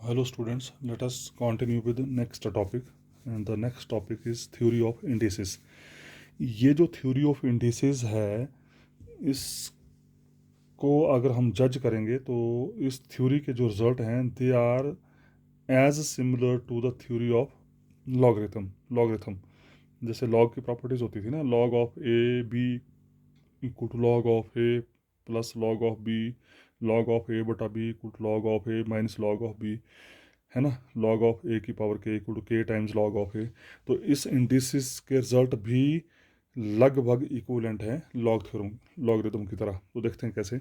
Hello students, let us continue with the next topic and the next topic is theory of indices. ये जो theory of indices है इसको अगर हम जज करेंगे तो इस थ्योरी के जो रिजल्ट हैं they are as similar to the theory of logarithm जैसे लॉग की प्रॉपर्टीज होती थी ना, log of A B equal to log of A plus log of B, log of A बटा B equal to log of A minus log of B, है ना। Log of A की power K equal to K times log of A. तो इस indices के result भी लगभग equivalent हैं लॉगरिथम की तरह। तो देखते हैं कैसे।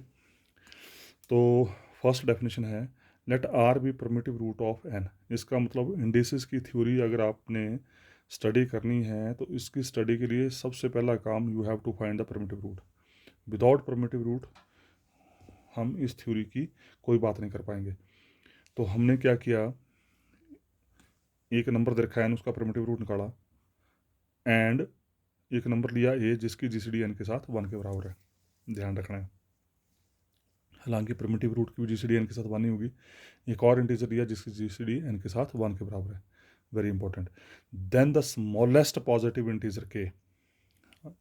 तो फर्स्ट डेफिनेशन है let R be primitive root of N. इसका मतलब इंडिसिस की थ्योरी अगर आपने स्टडी करनी है तो इसकी स्टडी के लिए सबसे पहला काम you have to find the primitive root. Without primitive root हम इस थ्योरी की कोई बात नहीं कर पाएंगे। तो हमने क्या किया, एक नंबर दे रखा है, उसका परमिटिव रूट निकाला एंड एक नंबर लिया ए जिसकी जीसीडी एन के साथ 1 के बराबर है। ध्यान रखना है, हालांकि परमिटिव रूट की भी जीसीडी एन के साथ 1 नहीं होगी। एक और इंटीजर लिया जिसकी जीसीडी एन के साथ 1 के बराबर है, very important. Then the smallest positive integer K,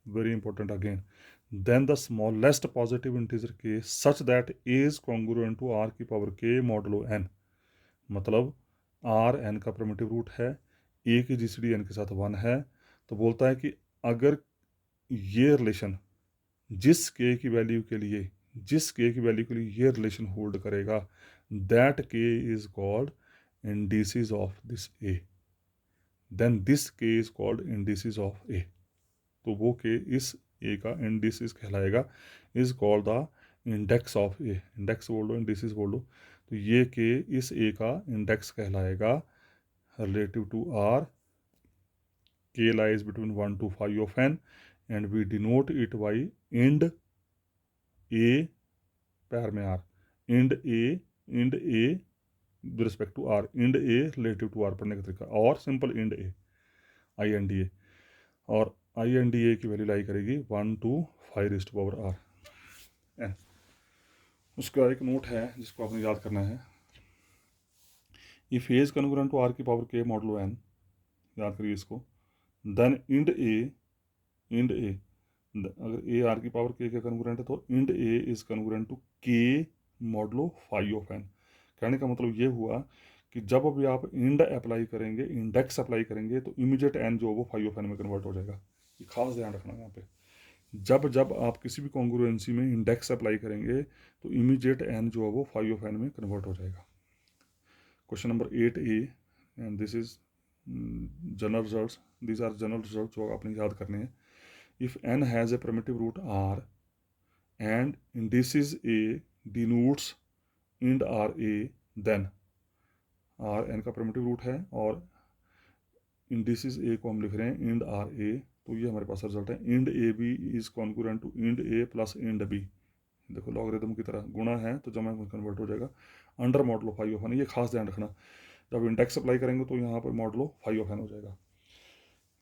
very important again, then the smallest positive integer K such that A is congruent to are की पावर के मॉडलो एन। मतलब R N का primitive root है, A की GCD N के साथ 1 है। तो बोलता है कि अगर ये रिलेशन जिस के की वैल्यू के लिए ये रिलेशन होल्ड करेगा, that K is called indices of this A, then this के is called indices of A. तो वो के इस ए का इंडिसेस कहलाएगा, is called the index of A. Index बोल दो, इंडिसेस बोल दो। तो ये के इस ए का इंडेक्स कहलाएगा relative to R. K lies between 1 to 5 of n and we denote it by ind A पैर में R, ind A with respect to R, ind A relative to R पढ़ने का तरीका, और सिंपल ind A INDA, और INDA की value लाई करेगी 1 to 5 raised to power R n। उसका एक नोट है जिसको आपने याद करना है, if A is congruent to are की पावर के मॉडलो n, याद करिए इसको, देन इंड ए अगर ए आर की पावर के कन्ग्रुएंट है तो ind A is congruent to K modulo phi of N. कहने का मतलब ये हुआ कि जब अभी आप इंड अप्लाई करेंगे, इंडेक्स अप्लाई करेंगे, तो इमीडिएट एन जो वो फाई ऑफ एन में कन्वर्ट हो जाएगा। ये खास ध्यान रखना यहाँ पे, जब आप किसी भी कॉन्ग्रुएंसी में इंडेक्स अप्लाई करेंगे तो इमीडिएट एन जो है वो फाई ऑफ एन में कन्वर्ट हो जाएगा। Question number 8A, and this is general results, these are general result जो आपने याद करने हैं। If n has A primitive root r and indices a denotes ind r a, then r n का primitive root है और indices a को हम लिख रहे हैं ind r a, तो ये हमारे पास रिजल्ट है। ind a b is concurrent to ind a plus ind b। देखो लॉगरिथम की तरह गुणा है तो जमा में कन्वर्ट हो जाएगा under modulo phi of N. ये खास ध्यान रखना, जब इंडेक्स अप्लाई करेंगे तो यहाँ पर मॉडलो फाई ऑफ एन हो जाएगा।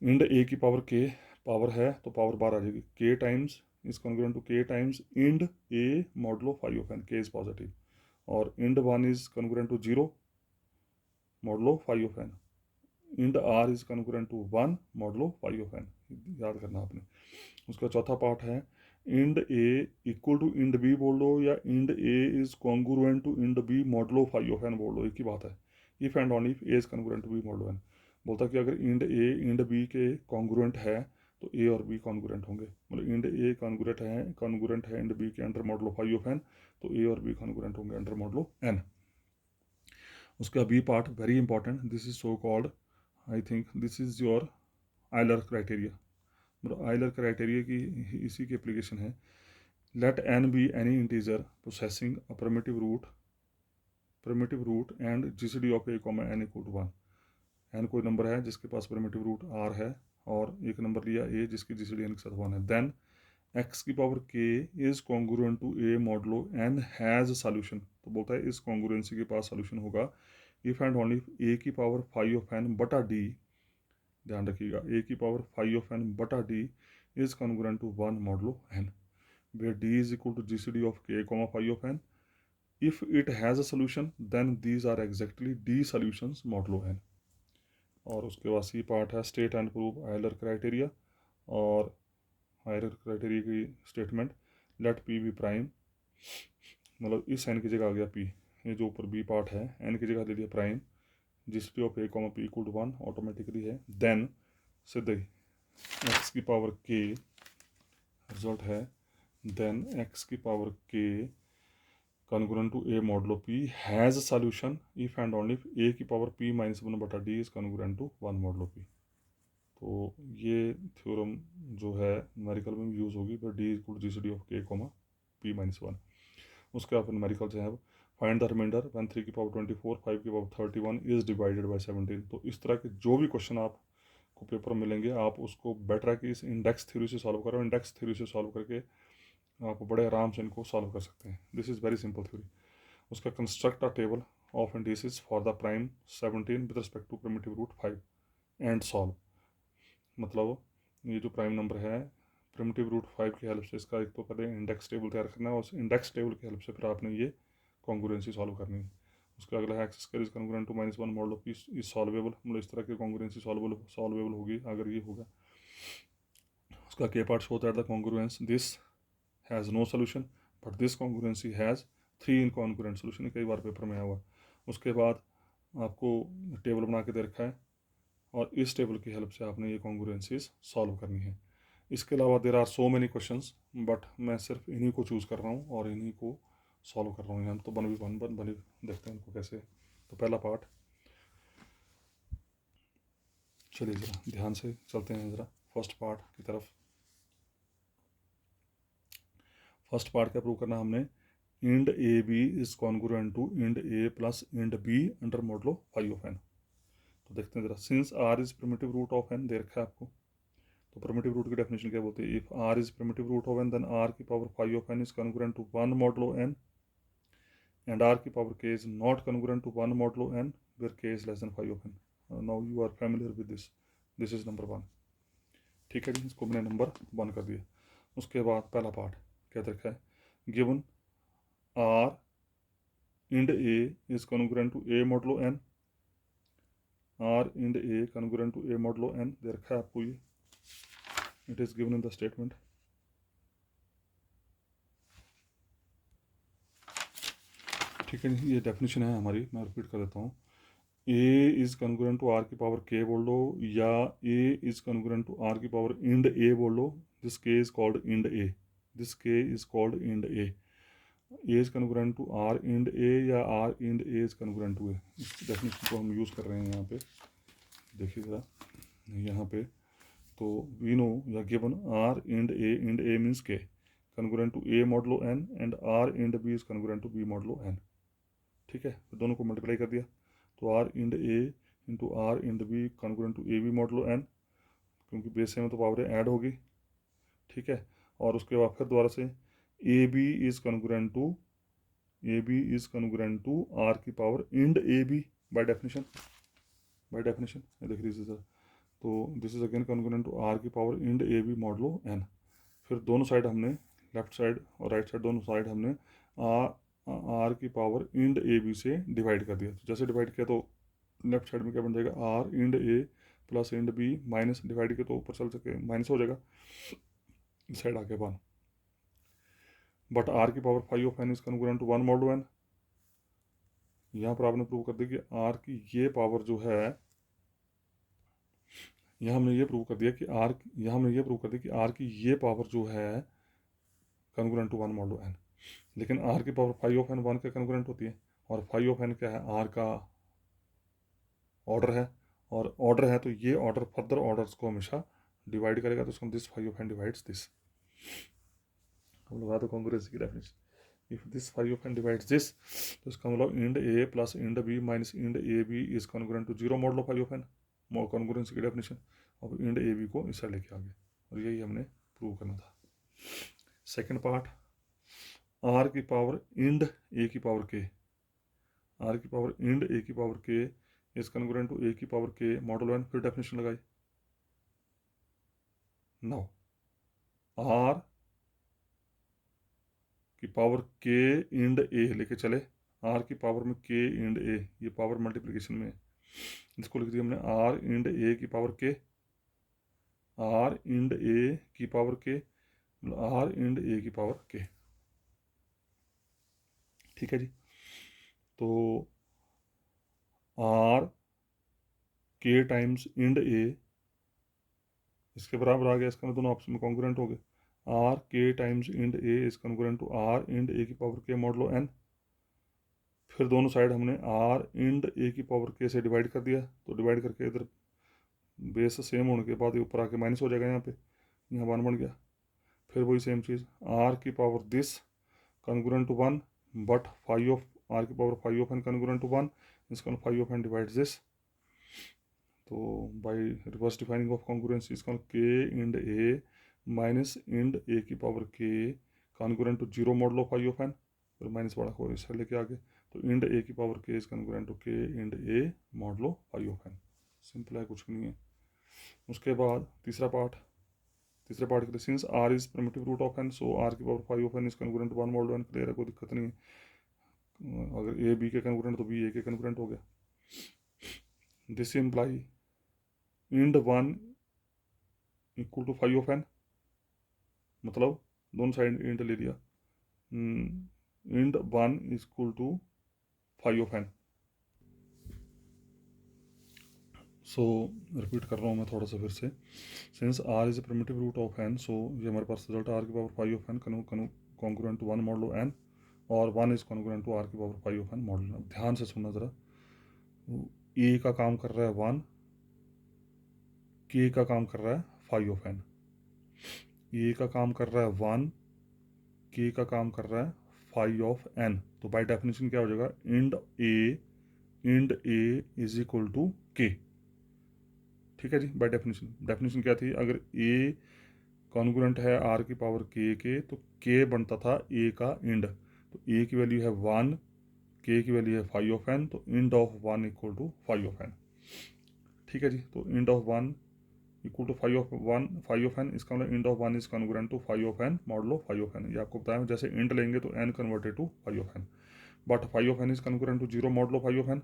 इंड ए की पावर के पावर है तो पावर बार आ जाएगी, K times is congruent to K times ind A modulo phi of N, K is positive, और ind 1 is congruent to 0 modulo phi of N, ind are is congruent to 1 modulo phi of N. याद करना आपने। उसका चौथा part है ind A equal to ind B बोल लो, या ind A is congruent to ind B modulo phi of N बोल लो, एक ही बात है। If and on if A is congruent to B modulo N, बोलता कि अगर इंड ए इंड बी के कॉन्ग्रुएंट है तो ए और बी कॉन्ग्रुएंट होंगे। मतलब इंड ए कॉन्ग्रुएंट है इंड बी के under modulo phi of N, तो ए और बी कॉन्ग्रुएंट होंगे अंडर मॉडलो एन। उसका B part very important, this is so called, I think this is your Euler criteria. मतलब Euler criteria की इसी की एप्लीकेशन है। Let N be any integer processing a primitive root and GCD of A comma N equal to 1। N कोई number है जिसके पास primitive root r है और एक नंबर लिया ए जिसकी जीसीडी एन के साथ 1 है, देन एक्स की पावर के is congruent to a modulo n has solution. तो बोलता है इस कॉन्ग्रुएंसी के पास सॉल्यूशन होगा इफ एंड ओनली ए की पावर फाई ऑफ एन बटा डी, ध्यान रखिएगा, ए की पावर फाई ऑफ एन बटा d is congruent to 1 modulo n, where d is equal to GCD of के comma phi of n, if it has a solution then these are exactly D solutions modulo N. और उसके बाद C part है state and prove Euler criteria, और Euler criteria की statement let P be prime, मतलब इस N की जगह आ गया पी, ये जो ऊपर बी पार्ट है एन की जगह दे दिया प्राइम, जिस p of A comma p equal to 1 automatically है, देन सीधे एक्स की पावर के रिजल्ट है, देन एक्स की power k congruent to a modulo p has solution if and only if a की पावर पी माइनस 1 बटा d is congruent to 1 modulo p. तो ये theorem जो है न्यूमेरिकल में यूज़ होगी, पर D equal G C D of के कॉमा पी माइनस 1। उसके बाद न्यूमेरिकल जो है फाइंड द रिमाइंडर व्हेन 3 की पावर 24 5 की पावर 31 इज डिवाइडेड बाय 17। तो इस तरह के जो भी क्वेश्चन आपको पेपर में मिलेंगे आप उसको बेटर है कि इस इंडेक्स थ्योरी से सॉल्व करो, इंडेक्स थ्योरी से सॉल्व करके आप बड़े आराम से इनको सॉल्व कर सकते हैं। This is very simple theory. उसका construct a table of indices for the prime 17 with respect to primitive root 5 and solve. मतलब ये जो प्राइम नंबर है प्रिमिटिव रूट 5 की हेल्प से इसका एक तो पहले इंडेक्स टेबल तैयार करना है, और उस इंडेक्स टेबल की हेल्प से फिर आपने ये कॉन्ग्रुएंसी सॉल्व करनी है। उसका अगला है X square is congruent to -1 model of is solvable, मतलब इस तरह की कॉन्ग्रुएंसी सॉल्वेबल होगी अगर ये होगा। उसका के part show that the congruence this has no solution but this congruency has 3 incongruent solution, कई बार पेपर में आया हुआ। उसके बाद आपको टेबल बना के दे रखा है और इस टेबल की हेल्प से आपने ये कॉन्ग्रुएंसीज सॉल्व करनी है। इसके अलावा there are so many questions but मैं सिर्फ इन्हीं को चूज़ कर रहा हूँ और इन्हीं को सॉल्व कर रहा हूँ। हम तो वन बन देखते हैं इनको कैसे। तो पहला पार्ट, चलिए ज़रा ध्यान से चलते हैं ज़रा फर्स्ट पार्ट की तरफ। फर्स्ट पार्ट क्या प्रूव करना हमने, ind A B is congruent to ind A plus ind b under modulo five of N. तो देखते हैं ज़रा, since r is primitive root of n दे रखा है आपको, तो प्रिमिटिव रूट की डेफिनेशन क्या बोलती है, if r is primitive root of n then r की power 5 of N is congruent to 1 modulo n and r की power k is not congruent to 1 modulo n where k is less than 5 of n. Now you are familiar with this is number 1। ठीक है जी, इसको मैंने number 1 कर दिया। उसके बाद पहला पार्ट क्या रखा है, given r ind a is congruent to a modulo n, r ind a congruent to a modulo n दे रखा है आपको, ये it is given in the statement. ठीक है, ये डेफिनेशन है हमारी, मैं रिपीट कर देता हूँ। A is congruent to are की पावर के बोल लो, या a is congruent to are की पावर इंड ए बोल लो, दिस के is called ind a, this के is called ind A is congruent to r ind a, या r ind A is congruent to a. इस definition को हम use कर रहे हैं यहाँ पे, देखिए ज़रा यहाँ पे। तो वी नो या given r ind a means k congruent to a modulo n and r ind b is congruent to B modulo n. ठीक है, तो दोनों को मल्टीप्लाई कर दिया, तो r ind a into r ind b congruent to a b modulo n, क्योंकि base में तो पावरें ऐड होगी। ठीक है, और उसके बाद फिर दोबारा से a B is congruent to are की power ind A b by definition देख लीजिए सर। तो this is again congruent to are की पावर इंड ए बी मॉडलो एन। फिर दोनों साइड हमने, लेफ्ट साइड और राइट साइड दोनों साइड हमने आर की पावर इंड ए बी से डिवाइड कर दिया। तो जैसे डिवाइड किया तो लेफ्ट साइड में क्या बन जाएगा, आर इंड ए plus ind B minus divide किया तो ऊपर चल सके माइनस हो जाएगा, इस साइड आके 1, बट आर की power 5 of N is congruent to 1 modulo N. यहाँ पर आपने प्रूव कर दिया कि आर की ये पावर जो है, यहाँ हमने ये प्रूव कर दिया कि आर की ये पावर जो है कॉन्ग्रुएंट टू 1 मॉडलो एन। लेकिन आर की पावर 5 ऑफ एन 1 के कॉन्ग्रुएंट होती है, और 5 ऑफ एन क्या है, आर का ऑर्डर है, और ऑर्डर है तो ये ऑर्डर फर्दर ऑर्डर्स को हमेशा डिवाइड करेगा, तो इसको this 5 of N divides this. हम लगा दो कॉन्ग्रुएंसी की definition, if this 5 of N divides this, तो इसका मतलब ind A plus ind B minus ind A B is congruent to 0 model 5 of N, congruency की डेफिनेशन। अब इंड ए B को इस साइड लेके आ गए, और यही हमने प्रूव करना था। सेकेंड पार्ट, आर की पावर इंड ए की पावर के, आर की पावर इंड ए की पावर के इज कॉन्ग्रुएंट टू ए की पावर के मॉडल एन। फिर डेफिनेशन लगाई, नाउ आर की पावर के इंड ए लेके चले, आर की पावर में के इंड ए, ये पावर मल्टीप्लिकेशन में है, इसको लिख दिया हमने आर इंड ए की पावर के, आर इंड ए की पावर के, आर इंड ए की पावर के। ठीक है जी, तो आर के टाइम्स इंड ए इसके बराबर आ गया, इसका मतलब दोनों आपस में कॉन्ग्रुएंट हो गए। R k times ind A is congruent to r ind a की पावर के मॉडलो एन। फिर दोनों साइड हमने आर इंड ए की पावर के से डिवाइड कर दिया, तो डिवाइड करके इधर बेस सेम होने के बाद ये ऊपर आके माइनस हो जाएगा, यहाँ पे यहाँ वन बन गया। फिर वही सेम चीज़ आर की power this congruent to one, but five of r की power five of n congruent to one, इसका five of N divides this. तो by reverse defining of congruency इसका k ind A minus ind a की power k congruent to zero model of five of n, फिर minus बड़ा को इस लेके आगे, तो इंड ए की पावर के is congruent to K ind A model of five of N. Simple है, कुछ भी नहीं है। उसके बाद तीसरे पार्ट के लिए since r is primitive root of n, so r की power five of N is congruent to one model n. Clear है, कोई दिक्कत नहीं है। अगर ए बी के कॉन्ग्रुएंट तो बी ए के कॉन्ग्रुएंट हो गया। This imply ind one equal to five of n, मतलब दोनों साइड इंड ले लिया, ind one is equal to five of n. So repeat कर रहा हूँ मैं थोड़ा सा फिर से। Since r is a primitive root of n, so ये हमारे पास रिजल्ट आर की power five of n congruent to one model n, और one is congruent to are की power five of N model. अब ध्यान से सुनना ज़रा, ए का काम कर रहा है वन, के का काम कर रहा है फाइव ऑफ एन। ए का काम कर रहा है वन, के का काम कर रहा है फाइव ऑफ एन, तो बाय डेफिनेशन क्या हो जाएगा, ind A is equal to K. ठीक है जी, बाय डेफिनेशन क्या थी, अगर ए कॉन्ग्रुएंट है आर की पावर के तो के बनता था ए का इंड, तो ए की वैल्यू है वन, के की वैल्यू है फाइव ऑफ एन, तो ind of one equal to five of N. ठीक है जी, तो ind of one equal to five of N, इसका मतलब ind of one is congruent to five of N model of five of N. ये आपको बताया, जैसे इंड लेंगे तो N converted to five of N, but five of N is congruent to zero model of five of N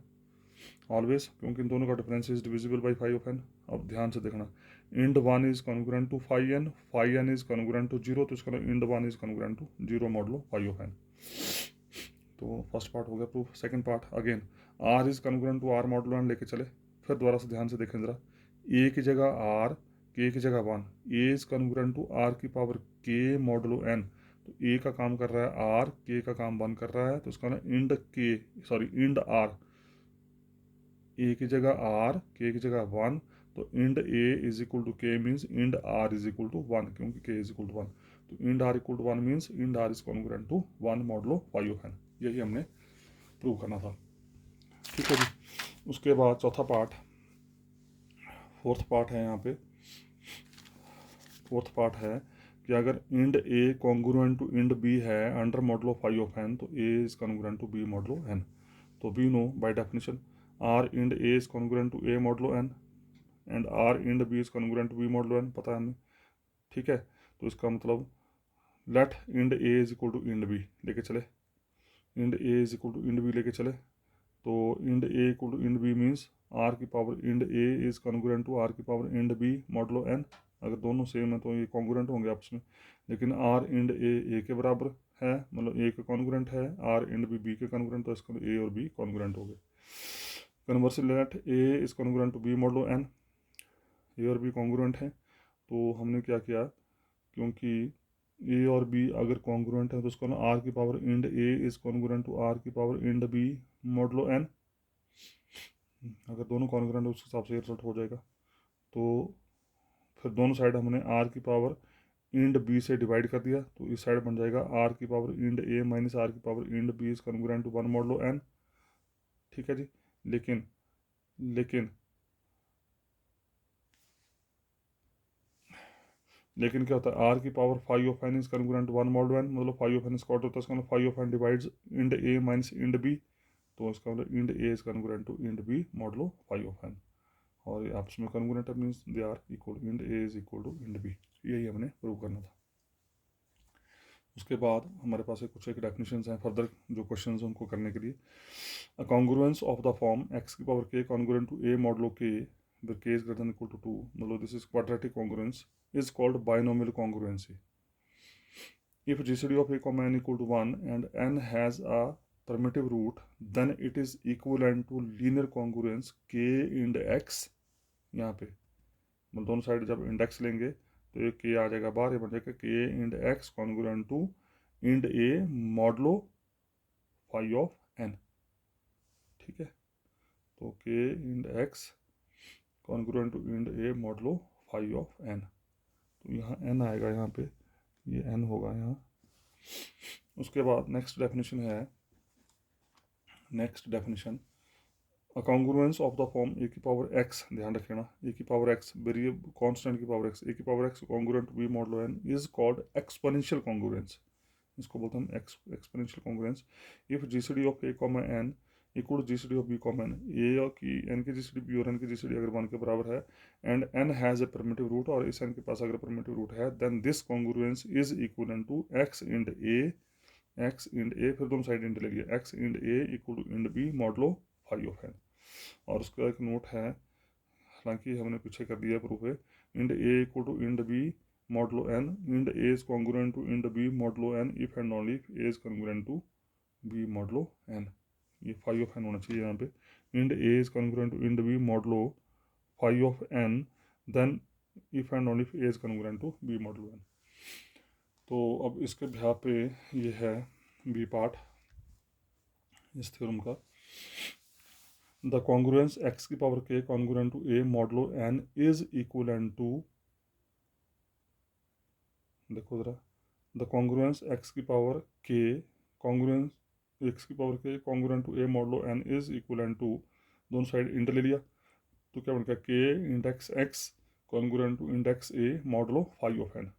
always, क्योंकि इन दोनों का difference is divisible by five of N. अब ध्यान से देखना, ind one is congruent to five N is congruent to zero, तो इसका ind one is congruent to zero model of five of N. तो फर्स्ट पार्ट हो गया proof. Second part again, R is congruent to R model N लेके चले, फिर दोबारा से ध्यान से देखें जरा, ए की जगह आर, के की जगह one, A is congruent to are की पावर के मॉडलो एन, तो ए का काम कर रहा है आर, के का काम वन कर रहा है, तो इसका ना इंड आर, ए की जगह आर, के की जगह वन, तो ind A is equal to k means ind are is equal to one, क्योंकि k is equal to one, तो ind r equal to one means ind are is congruent to one modulo five of n. यही हमने prove करना था। ठीक है जी, उसके बाद चौथा पार्ट, फोर्थ पार्ट है यहाँ पे, फोर्थ पार्ट है कि अगर ind A congruent to ind b है under model of five of N, तो a is congruent to b model of N. तो we know by definition r ind A is congruent to a model of n and r ind b is congruent to b model of n, पता है हमें। ठीक है, तो इसका मतलब let ind A is equal to ind b लेके चले, Ind A is equal to ind b लेके चले, तो ind A equal to ind b means r की power ind A is congruent to are की power ind B modulo n. अगर दोनों same है तो ये कॉन्ग्रुएंट होंगे आपस में, लेकिन आर इंड ए के बराबर है, मतलब ए के कॉन्ग्रुएंट है, आर इंड बी के कॉन्ग्रुएंट, तो इसका ए और बी कॉन्ग्रुएंट हो गए। Conversely let a is congruent to B modulo n, a और बी कॉन्ग्रुएंट है, तो हमने क्या किया, क्योंकि ए और बी अगर कॉन्ग्रुएंट है तो उसको ना आर की power ind A is congruent to are की power ind B modulo n, अगर दोनों कॉन्ग्रुएंट है उस हिसाब से रिजल्ट हो जाएगा। तो फिर दोनों साइड हमने आर की पावर इंड बी से डिवाइड कर दिया, तो इस साइड बन जाएगा आर की पावर इंड ए माइनस आर की power ind b is congruent to one modulo n. ठीक है जी, लेकिन लेकिन क्या होता है, आर की power five of N is congruent one modulo N, मतलब फाइव ऑफ एन स्क्वायर होता है, इसका मतलब five of N divides ind A minus ind B, तो इसका मतलब ind A is congruent to ind B modulo five of N, और ये आपस में congruent means they are equal, ind A is equal to ind B. यही हमने prove करना था। उसके बाद हमारे पास कुछ एक डेफिनेशंस हैं फर्दर जो क्वेश्चंस हैं उनको करने के लिए। A congruence of the form x की power k congruent to a modulo k the k is greater than equal to 2, मतलब this is quadratic congruence, is called binomial congruency. If GCD of a comma n equal to 1 and n has a primitive root, then it is equivalent to linear congruence k ind x। यहाँ पे मतलब दोनों side जब index लेंगे तो ये के आ जाएगा बाहर, ये बन जाएगा के ind x congruent to ind A modulo five of N. ठीक है, तो के ind x congruent to ind A modulo five of N, तो यहाँ एन आएगा, यहाँ पे ये एन होगा यहाँ। उसके बाद नेक्स्ट डेफिनेशन है, next definition a congruence of the form a की पावर एक्स, ध्यान रखना ए की पावर एक्स वेरिएबल कांस्टेंट की पावर एक्स, ए की power x congruent b modulo n is called exponential congruence. इसको बोलते हैं exponential congruence. If GCD of A comma N equal GCD of b comma n, a की n की GCD b और n की GCD अगर 1 के बराबर है and n has a primitive root, और इस एन के पास अगर परमिटिव रूट है, then this congruence is equivalent to x ind a, x ind a फिर दोनों साइड इंड ले लिया, x ind A equal to ind B modulo five of N. और उसका एक नोट है, हालांकि हमने पीछे कर दिया प्रूफ है, ind A equal to ind B modulo n, ind A is congruent to ind B modulo n if and only if A is congruent to B modulo n. ये फाइव ऑफ एन होना चाहिए यहाँ पे, ind A is congruent to ind B modulo five of n, then if and only if A is congruent to B modulo N. तो अब इसके बिहार पे ये है बी पार्ट इस थ्योरम का। द कॉन्ग्रुएंस एक्स की power k congruent to a modulo n is equivalent to, देखो ज़रा, द कॉन्ग्रुएंस एक्स की पावर के कॉन्ग्रुएंस एक्स की power k congruent to a modulo n is equivalent to, दोनों side ind ले लिया तो क्या बन गया k index x congruent to index a modulo five of N.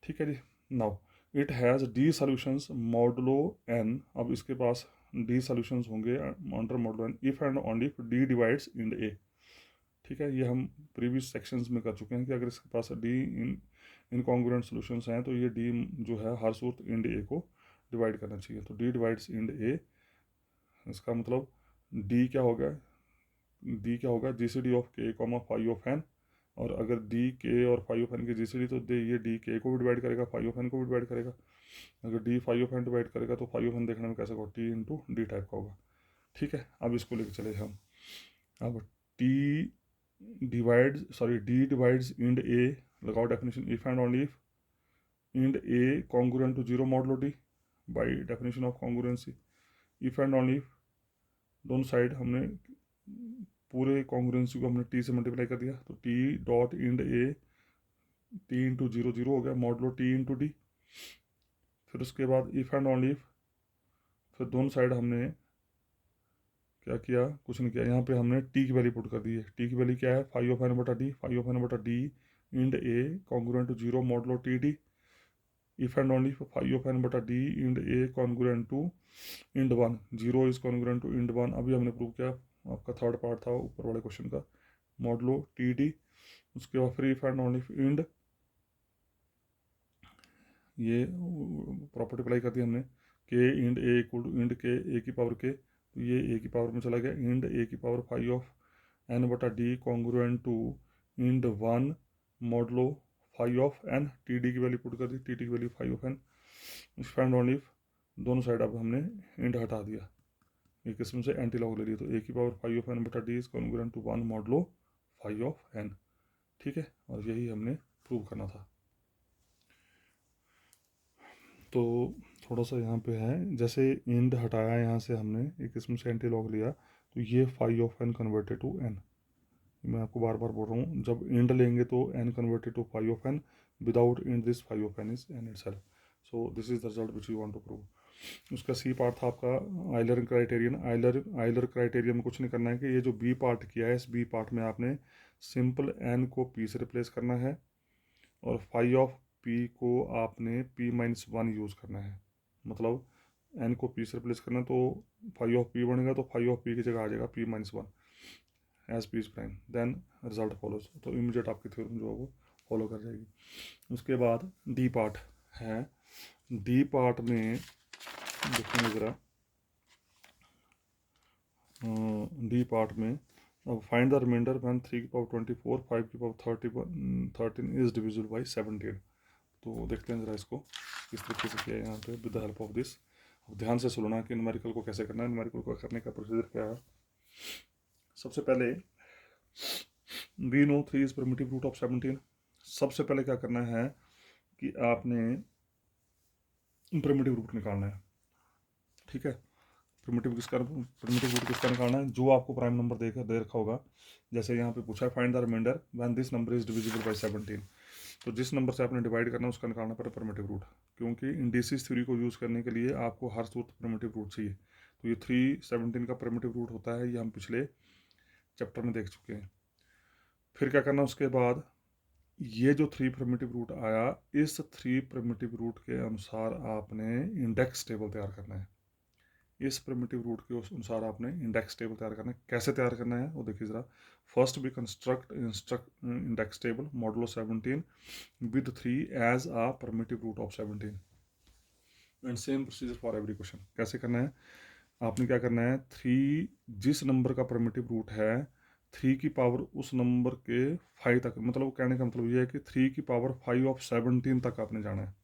ठीक है जी, now it has d solutions modulo N, अब इसके पास डी सॉल्यूशंस होंगे under modulo n if and only if d divides ind a. ठीक है, ये हम प्रीवियस सेक्शंस में कर चुके हैं कि अगर इसके पास डी इनकॉन्ग्रुएंट सॉल्यूशंस हैं तो ये डी जो है हर सूरत इंड ए को डिवाइड करना चाहिए, तो डी डिवाइड्स इंड ए, इसका मतलब डी क्या होगा, डी क्या होगा जी सी डी ऑफ के कॉमा फाइव ऑफ एन, और अगर डी के और फाइव ऑफ एन की जी सी डी तो दे ये डी के को भी डिवाइड करेगा, फाइव ऑफ एन को भी डिवाइड करेगा। अगर d five of n divide करेगा तो फाइव ऑफ एन देखने में कैसा होगा, टी इंटू डी टाइप का होगा। ठीक है, अब इसको लेके चले हम, अब t d divides ind a, लगाओ definition, if and only if ind A congruent to zero modulo d by definition of congruency, if and only if दोनों साइड हमने पूरे कॉन्ग्रुएंसी को हमने टी से मल्टीप्लाई कर दिया, तो t dot ind a t into zero zero हो गया मॉडलो टी इंटू डी। फिर उसके बाद इफ एंड ओनली इफ, फिर दोनों साइड हमने क्या किया, कुछ नहीं किया, यहाँ पे हमने टी की वैल्यू पुट कर दी है, टी की वैल्यू क्या है फाइव ऑफ एन बटा डी, फाइव ऑफ एन बटा d ind A congruent to zero modulo t d, if and only five of n बटा d ind A congruent to ind one, zero is congruent to ind one. अभी हमने prove किया, आपका third part था ऊपर वाले question का, modulo t D. उसके बाद फिर इफ एंड ओनली इंड, ये प्रॉपर्टी अप्लाई कर दी हमने, k ind A equal to ind के ए की पावर के, तो ये ए की पावर में चला गया, इंड ए की पावर फाइव ऑफ एन बटा d congruent to ind one modulo five of n, t d की वैल्यू पुट कर दी, टी डी की value phi of n. If and only दोनों साइड अब हमने इंड हटा दिया, एक किस्म से एंटी लॉग ले लिया, तो ए की पावर फाइव ऑफ एन बटा d is congruent to one modulo five of N. ठीक है, और यही हमने प्रूव करना था। तो थोड़ा सा यहाँ पे है, जैसे इंड हटाया यहाँ से हमने एक किस्म से एंटी लॉग लिया, तो ये phi of n converted to n, मैं आपको बार बार बोल रहा हूँ, जब इंड लेंगे तो N converted to five of n, without ind this phi of N is n itself. So this is the result which you want to prove. उसका c part था आपका आइलर क्राइटेरियन। आइलर क्राइटेरियन में कुछ नहीं करना है कि ये जो बी पार्ट किया है, इस बी पार्ट में आपने सिंपल एन को पी से रिप्लेस करना है, और फाइव ऑफ पी को आपने पी माइनस वन यूज़ करना है, मतलब एन को पी से रिप्लेस करना, तो फाइव ऑफ पी बनेगा, तो फाइव ऑफ पी की जगह आ जाएगा p minus one as p prime, then result follows, तो इमीडिएट आपकी थ्योरम जो है वो फॉलो कर जाएगी। उसके बाद डी पार्ट है डी पार्ट में देखेंगे ज़रा, डी पार्ट में अब फाइंड द रिमाइंडर व्हेन 3 की पावर 24 5 की पावर 13 इज डिविजिबल बाई 17। तो देखते हैं ज़रा इसको किस तरीके से किया है यहाँ पे with the help of this. अब ध्यान से सुनना कि न्यूमेरिकल को कैसे करना है, न्यूमेरिकल को करने का प्रोसीजर क्या है। सबसे पहले we know 3 is primitive root of 17। सबसे पहले क्या करना है कि आपने प्रिमिटिव रूट निकालना है, ठीक है। प्रिमिटिव रूट किसका निकालना है, जो आपको प्राइम नंबर दे रखा होगा। जैसे यहाँ पे पूछा है find the remainder when this number is divisible by 17, तो जिस नंबर से आपने डिवाइड करना है उसका निकालना पड़ेगा प्रिमिटिव रूट, क्योंकि इंडिसेस थ्योरी को यूज़ करने के लिए आपको हर सूत्र प्रिमिटिव रूट चाहिए। तो ये 317 का प्रिमिटिव रूट होता है, ये हम पिछले चैप्टर में देख चुके हैं। फिर क्या करना उसके बाद, ये जो 3 प्रिमिटिव रूट आया, इस 3 प्रिमिटिव रूट के अनुसार आपने इंडेक्स टेबल तैयार करना है। इस प्रिमिटिव रूट के अनुसार आपने इंडेक्स टेबल तैयार करना है। कैसे तैयार करना है वो देखिए ज़रा। फर्स्ट भी construct index table modulo 17 with 3 as a primitive root of 17 and same procedure for every question. कैसे करना है, आपने क्या करना है, 3 जिस नंबर का प्रिमिटिव रूट है 3 की पावर उस नंबर के 5 तक, मतलब कहने का मतलब ये है कि 3 की पावर 5 ऑफ 17 तक आपने जाना है।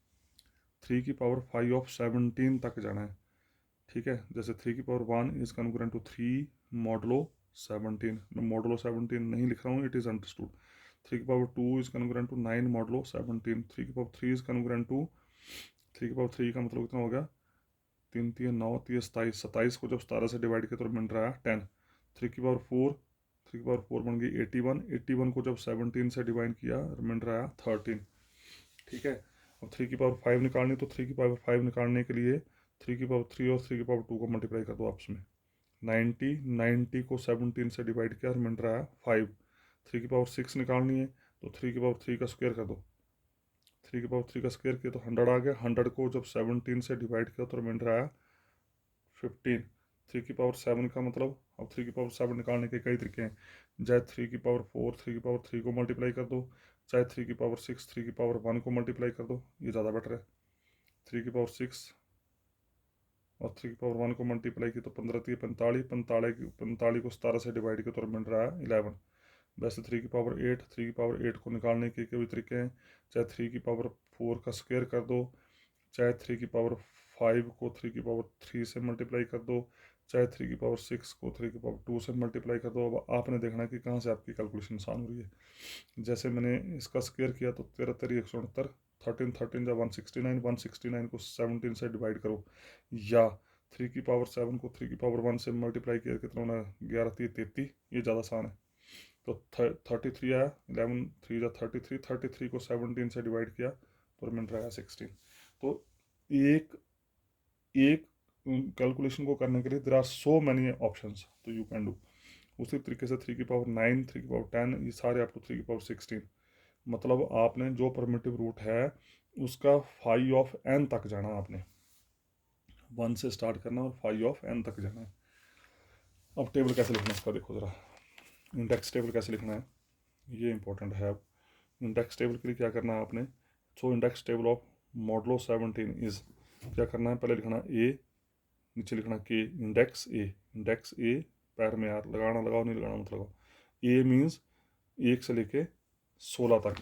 3 की पावर 5 ऑफ 17 तक जाना है, ठीक है। जैसे 3 की power 1 is congruent to 3 modulo 17। मैं मॉडुलो 17 नहीं लिख रहा हूँ, इट इज़ अंडरस्टूड। 3 की power 2 is congruent to 9 modulo 17। 3 की पावर 3 इज कॉन्ग्रुएंट टू 3 की पावर 3 का मतलब कितना हो गया, 3 3 9 3 27, 27 को जब 17 से डिवाइड किया तो मिल रहा है 10। 3 की पावर 4, 3 की पावर 4 बन गई 81, 81 को जब 17 से डिवाइड किया मिल रहा है 13, ठीक है। अब 3 की पावर 5 निकालनी, तो 3 की पावर 5 निकालने के लिए 3 की पावर 3 और 3 की पावर 2 को मल्टीप्लाई कर दो आपस में। 90, 90 को 17 से डिवाइड किया मिल रहा है 5। 3 की पावर 6 निकालनी है, तो 3 की पावर 3 का स्क्वायर कर दो। 3 की पावर 3 का स्क्वायर किया तो 100 आ गया। 100 को जब 17 से डिवाइड किया तो मिल रहा है 15। 3 की पावर 7 का मतलब, अब 3 की पावर 7 निकालने के कई तरीके हैं। चाहे 3 की पावर 4 3 की पावर 3 को मल्टीप्लाई कर दो, चाहे 3 की पावर 6 3 की पावर 1 को मल्टीप्लाई कर दो, ये ज़्यादा बेटर है। 3 की पावर 6 और 3 की पावर 1 को मल्टीप्लाई की तो 15 3 45, 45 को 17 से डिवाइड किया तो मिल रहा है 11। वैसे 3 की पावर 8, 3 की पावर 8 को निकालने के कई तरीके हैं। चाहे 3 की पावर 4 का स्क्वायर कर दो, चाहे 3 की पावर 5 को 3 की पावर 3 से मल्टीप्लाई कर दो, चाहे 3 की पावर 6 को 3 की पावर 2 से मल्टीप्लाई कर दो। अब आपने देखना कि कहाँ से आपकी कैलकुलेशन आसान हो रही है। जैसे मैंने इसका स्क्वायर किया तो 13 13 169, 13 13 या 169, 169 को 17 से डिवाइड करो, या 3 की पावर 7 को 3 की पावर 1 से मल्टीप्लाई किया कितना होना है 11 3 33, ये ज़्यादा आसान है। तो 33 आया, 11 3 या 33, 33 को 17 से डिवाइड किया तो मिल रहा है 16। तो एक एक कैलकुलेशन को करने के लिए there are so many options, तो यू कैन डू। उसी तरीके से 3 की पावर 9 3 की पावर 10, ये सारे अप टू 3 की पावर 16। मतलब आपने जो परमिटिव रूट है उसका 5 ऑफ n तक जाना, आपने 1 से स्टार्ट करना और 5 ऑफ n तक जाना है। अब टेबल कैसे लिखना है इसका देखो ज़रा। इंडेक्स टेबल कैसे लिखना है ये इंपॉर्टेंट है। अब इंडेक्स टेबल के लिए क्या करना है आपने, so index table of modulo 17 is, क्या करना है, पहले लिखना ए, नीचे लिखना के, इंडेक्स ए, इंडेक्स ए पैर में यार लगाना लगाओ नहीं लगाना मत लगाओ। ए मीन्स 1 से लेके 16 तक,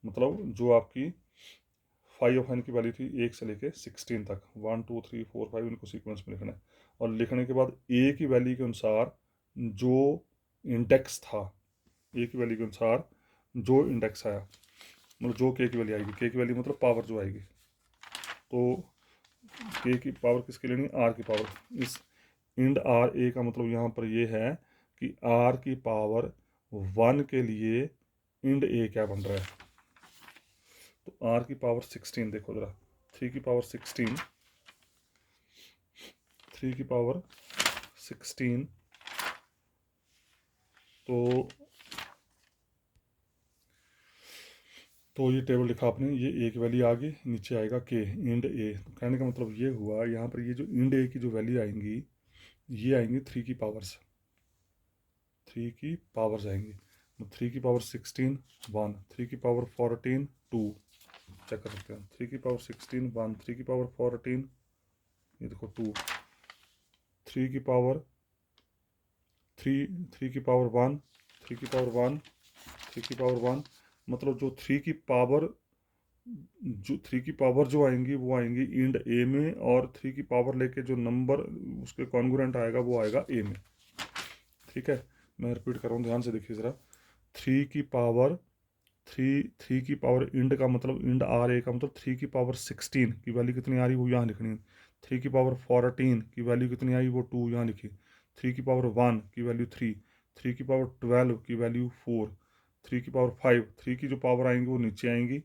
मतलब जो आपकी 5 ऑफ एन की वैल्यू थी 1 से लेके 16 तक, 1 2 3 4 5 इनको सीक्वेंस में लिखना है। और लिखने के बाद ए की वैल्यू के अनुसार जो इंडेक्स था, ए की वैल्यू के अनुसार जो इंडेक्स आया, मतलब जो के की वैल्यू आएगी, के की वैल्यू मतलब पावर जो आएगी, तो के की पावर किसके लेनी, आर की पावर। इस इंड आर ए का मतलब यहाँ पर ये है कि आर की पावर 1 के लिए इंड ए क्या बन रहा है, तो आर की पावर 16 देखो ज़रा, 3 की पावर 16, 3 की पावर 16, तो ये टेबल लिखा आपने, ये ए की वैल्यू आ गई, नीचे आएगा के इंड ए। तो कहने का मतलब ये हुआ यहाँ पर ये जो इंड ए की जो वैल्यू आएंगी ये आएंगी 3 की पावर्स, 3 की पावर्स आएंगी। 3 की पावर 16 1, 3 की पावर 14 2, चेक कर सकते हैं। 3 की पावर 16 1, 3 की पावर 14, ये देखो 2, 3 की पावर 3 की पावर 1, 3 की पावर 1, 3 की पावर 1, मतलब जो 3 की पावर जो आएंगी वो आएंगी इंड ए में, और 3 की पावर लेके जो नंबर उसके कॉन्ग्रुएंट आएगा वो आएगा ए में। ठीक है, मैं रिपीट कर रहा हूँ, ध्यान से देखिए ज़रा। 3 की पावर 3 की पावर इंड का मतलब इंड आर ए का मतलब 3 की पावर 16 की वैल्यू कितनी आ रही वो यहाँ लिखनी है। 3 की पावर 14 की वैल्यू कितनी आई वो 2 यहाँ लिखी। 3 की पावर 1 की वैल्यू 3, 3 की पावर 12 की वैल्यू 4, 3 की पावर 5, 3 की जो पावर आएंगी वो नीचे आएंगी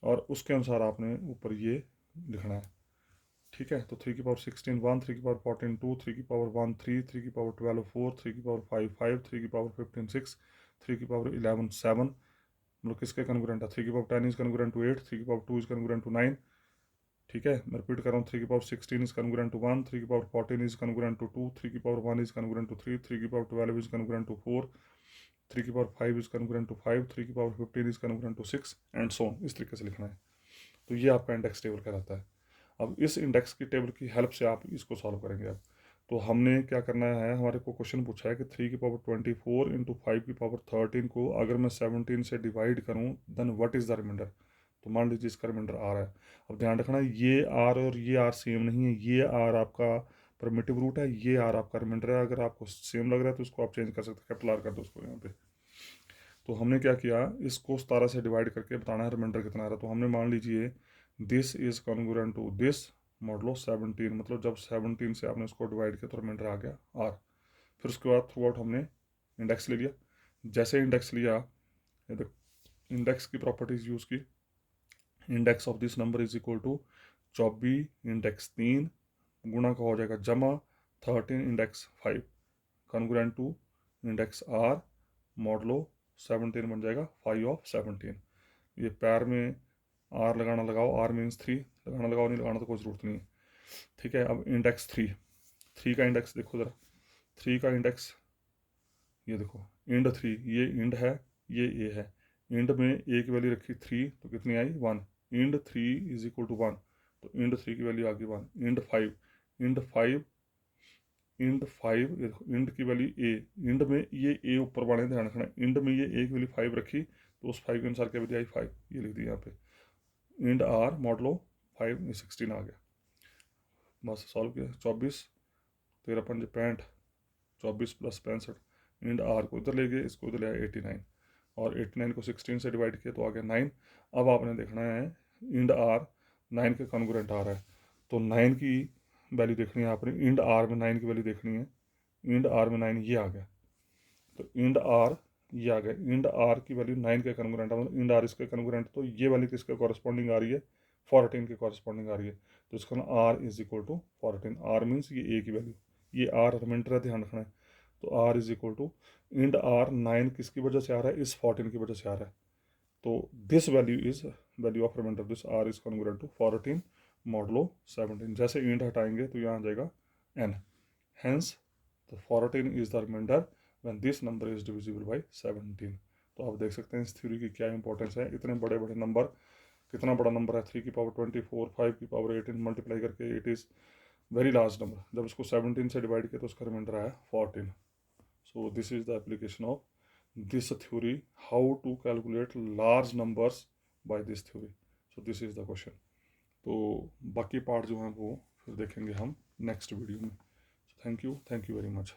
और उसके अनुसार आपने ऊपर ये लिखना है। ठीक है, तो 3 की पावर 16 1, 3 की पावर 14 2, 3 की पावर 1 3, 3 की पावर 12 4, 3 की पावर 5 5, 3 की पावर 15 6, 3 की पावर 11 7, मतलब किसके कन्ग्रुएंट है। 3 की पावर 10 इज कन्ग्रुएंट टू 8, 3 की पावर 2 इज कन्ग्रुएंट टू 9। ठीक है, मैं रिपीट कर रहा हूँ। 3 की पावर 16 इज कन्ग्रुएंट टू 1, 3 की पावर 14 इज कन्ग्रुएंट टू 2, 3 की पावर 1 इज कन्ग्रुएंट टू 3, 3 की पावर 12 इज कन्ग्रुएंट टू 4, 3 की पावर 5 इज कन्ग्रुएंट टू 5, 3 की power 15 is congruent to 6 and so on. इस तरीके से लिखना है। तो ये आपका इंडेक्स टेबल कहलाता है। अब इस इंडेक्स की टेबल की हेल्प से आप इसको सॉल्व करेंगे। अब तो हमने क्या करना है, हमारे को क्वेश्चन पूछा है कि 3 की पावर 24 इंटू 5 की पावर 13 को अगर मैं 17 से डिवाइड करूं then what is the remainder. तो मान लीजिए इसका रिमाइंडर आर है। अब ध्यान रखना, ये आर और ये आर सेम नहीं है। ये आर आपका प्रिमिटिव रूट है, ये आर आपका रिमाइंडर है। अगर आपको सेम लग रहा है तो उसको आप चेंज कर सकते हैं, कैपिटल आर कर दो उसको यहाँ पे। तो हमने क्या किया, इसको 17 से डिवाइड करके बताना है रिमाइंडर कितना आ रहा है। तो हमने मान लीजिए this is congruent to this modulo 17, मतलब जब 17 से आपने इसको डिवाइड किया तो रिमाइंडर आ गया आर। फिर उसके बाद थ्रू आउट हमने इंडेक्स ले लिया। जैसे इंडेक्स लिया, ये देखो इंडेक्स की प्रॉपर्टीज यूज़ की। Index of this number is equal to 24 index 3 गुणा का हो जाएगा जमा 13 index 5 congruent to index r modulo 17 बन जाएगा 5 ऑफ 17। ये पैर में आर लगाना लगाओ, आर मीन्स 3 लगाना लगाओ, नहीं लगाना तो कोई ज़रूरत नहीं है। ठीक है, अब इंडेक्स 3 का इंडेक्स देखो ज़रा। 3 का इंडेक्स ये देखो, इंड 3, ये इंड है, ये ए है। इंड में ए की वैल्यू रखी 3 तो कितनी आई 1। इंड 3 इज इक्वल टू 1, तो इंड 3 की वैल्यू आ गई 1। इंड 5, इंड 5, इंड 5 ये देखो, इंड की वैल्यू ए, इंड में ये ए ऊपर बढ़े, ध्यान रखना। इंड में ये ए की वैल्यू 5 रखी तो उस 5 के अनुसार क्या वैल्यू आई 5, ये लिख दी यहाँ पे। इंड आर मॉडलो 5 16 आ गया। बस सॉल्व किया। 24 13 पंजे 65, 24 प्लस 65। इंड आर को इधर ले गए, इसको इधर ले आया 89, और 89 को 16 से डिवाइड किया तो आ गया 9। अब आपने देखना है इंड आर 9 के कॉन्ग्रुएंट आ रहा है, तो 9 की वैल्यू देखनी है आपने। इंड आर में 9 की वैल्यू देखनी है। इंड आर में 9 ये आ गया, तो इंड आर ये आ गया। इंड आर की वैल्यू 9 के कॉन्ग्रुएंट, मतलब इंड आर इसके कॉन्ग्रुएंट, तो ये वैल्यू किसके कॉरस्पॉन्डिंग आ रही है 14 के कॉरस्पॉन्डिंग आ रही है। तो इसका ना r is equal to 14। R means ये ए की वैल्यू, ये आर रिमाइंडर है, ध्यान रखना है। तो r is equal to ind r 9 किसकी वजह से आ रहा है, इस 14 की वजह से आ रहा है। तो this value is value of remainder, this r is congruent to 14 modulo 17। जैसे इंड हटाएंगे तो यहाँ आ जाएगा एन, हेंस तो 14 is the remainder when this number is divisible by 17। तो आप देख सकते हैं इस थ्योरी की क्या इंपॉर्टेंस है। इतने बड़े बड़े नंबर, कितना बड़ा नंबर है 3 की पावर 24 5 की पावर 18 मल्टीप्लाई करके, it is very large number. जब इसको 17 से डिवाइड किया तो उसका रिमाइंडर आया 14। So this is the application of this theory, how to calculate large numbers by this theory. So this is the question. तो बाकी पार्ट जो है वो फिर देखेंगे हम नेक्स्ट वीडियो में। Thank you very much.